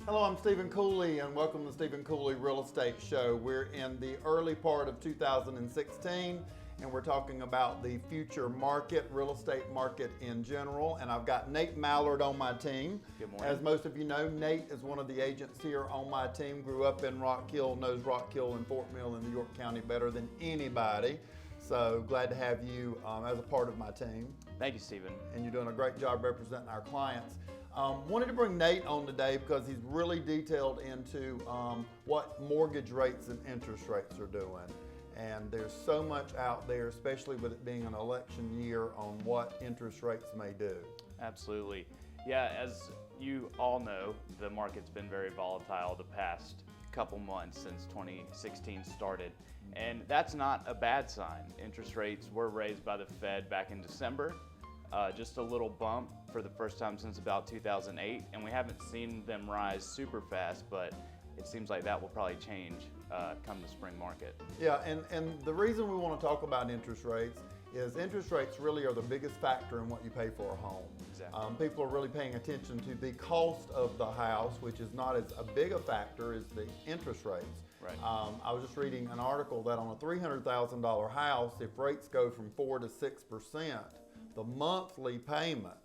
Hello, I'm Stephen Cooley and welcome to the Stephen Cooley Real Estate Show. We're in the early part of 2016 and we're talking about the future market, real estate market in general. And I've got Nate Mallard on my team. Good morning. As most of you know, Nate is one of the agents here on my team, grew up in Rock Hill, knows Rock Hill and Fort Mill in New York County better than anybody. So glad to have you as a part of my team. Thank you, Stephen. And you're doing a great job representing our clients. Wanted to bring Nate on today because he's really detailed into what mortgage rates and interest rates are doing. And there's so much out there, especially with it being an election year, on what interest rates may do. Absolutely. Yeah, as you all know, the market's been very volatile the past couple months since 2016 started. And that's not a bad sign. Interest rates were raised by the Fed back in December. Just a little bump for the first time since about 2008, and we haven't seen them rise super fast, but it seems like that will probably change come the spring market. Yeah, and the reason we want to talk about interest rates is interest rates really are the biggest factor in what you pay for a home. Exactly. People are really paying attention to the cost of the house, which is not as a big a factor as the interest rates. Right. I was just reading an article that on a $300,000 house, if rates go from 4 to 6%, the monthly payment,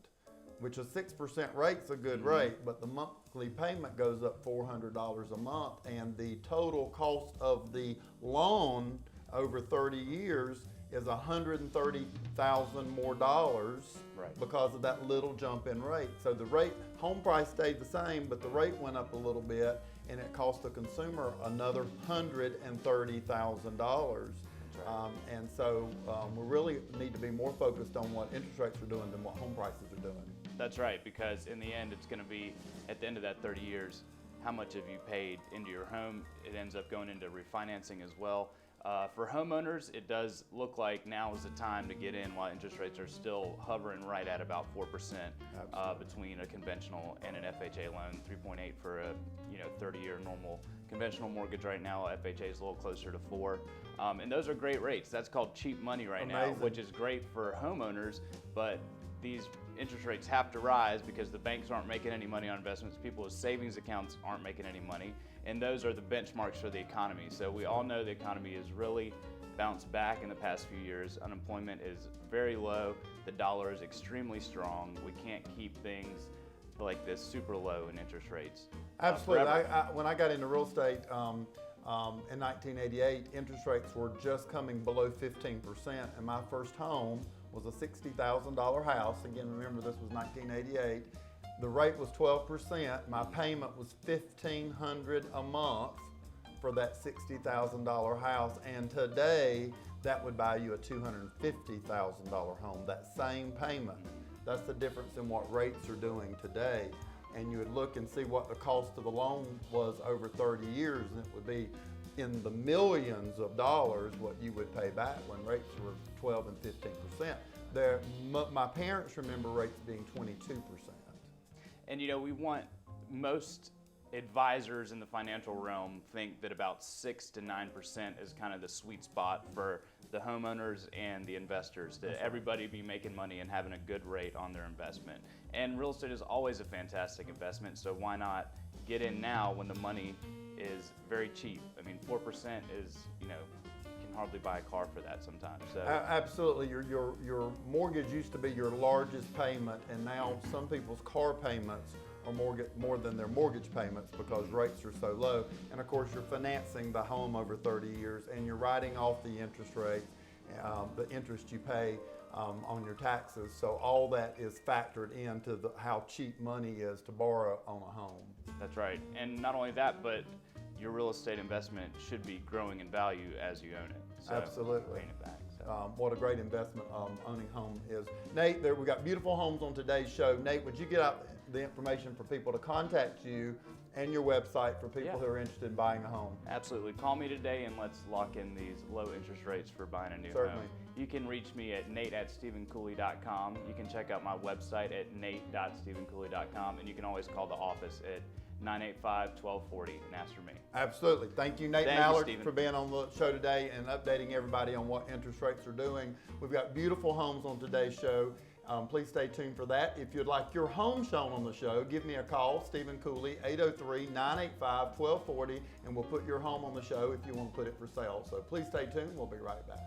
which a 6% rate's a good rate, but the monthly payment goes up $400 a month, and the total cost of the loan over 30 years is $130,000 more dollars because of that little jump in rate. So the rate, home price stayed the same, but the rate went up a little bit, and it cost the consumer another $130,000. And so we really need to be more focused on what interest rates are doing than what home prices are doing. That's right, because in the end, it's going to be, at the end of that 30 years, how much have you paid into your home? It ends up going into refinancing as well. For homeowners, it does look like now is the time to get in while interest rates are still hovering right at about 4% between a conventional and an FHA loan. 3.8 for a 30-year normal conventional mortgage right now. FHA is a little closer to 4, and those are great rates. That's called cheap money right now, which is great for homeowners. But these interest rates have to rise because the banks aren't making any money on investments. People with savings accounts aren't making any money, and those are the benchmarks for the economy. So we all know the economy has really bounced back in the past few years. Unemployment is very low. The dollar is extremely strong. We can't keep things like this super low in interest rates. Absolutely. When I got into real estate in 1988, interest rates were just coming below 15%, and my first home was a $60,000 house. Again, remember this was 1988. The rate was 12%. My payment was $1,500 a month for that $60,000 house. And today, that would buy you a $250,000 home, that same payment. That's the difference in what rates are doing today. And you would look and see what the cost of the loan was over 30 years, and it would be in the millions of dollars what you would pay back when rates were 12 and 15%. My parents remember rates being 22%. And we want, most advisors in the financial realm think that about 6 to 9% is kind of the sweet spot for the homeowners and the investors, to everybody be making money and having a good rate on their investment. And real estate is always a fantastic investment, so why not get in now when the money is very cheap? I mean, 4% is, you can hardly buy a car for that sometimes. So absolutely, your mortgage used to be your largest payment, and now some people's car payments are more than their mortgage payments because rates are so low. And of course, you're financing the home over 30 years, and you're writing off the interest rate, the interest you pay on your taxes. So all that is factored into how cheap money is to borrow on a home. That's right. And not only that, but your real estate investment should be growing in value as you own it. So absolutely. Paying it back. So. What a great investment owning home is. Nate, we got beautiful homes on today's show. Nate, would you get out the information for people to contact you and your website for people who are interested in buying a home? Absolutely. Call me today and let's lock in these low interest rates for buying a new home. You can reach me at nate@stephencooley.com. You can check out my website at nate.stephencooley.com, and you can always call the office at 985-1240 and ask for me. Absolutely. Thank you, Nate Mallard, for being on the show today and updating everybody on what interest rates are doing. We've got beautiful homes on today's show. Please stay tuned for that. If you'd like your home shown on the show, give me a call, Stephen Cooley, 803-985-1240, and we'll put your home on the show if you want to put it for sale. So please stay tuned. We'll be right back.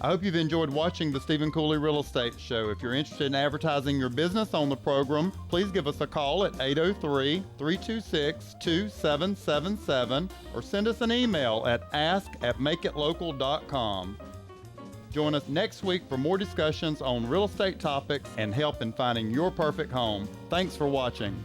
I hope you've enjoyed watching the Stephen Cooley Real Estate Show. If you're interested in advertising your business on the program, please give us a call at 803-326-2777 or send us an email at ask@makeitlocal.com. Join us next week for more discussions on real estate topics and help in finding your perfect home. Thanks for watching.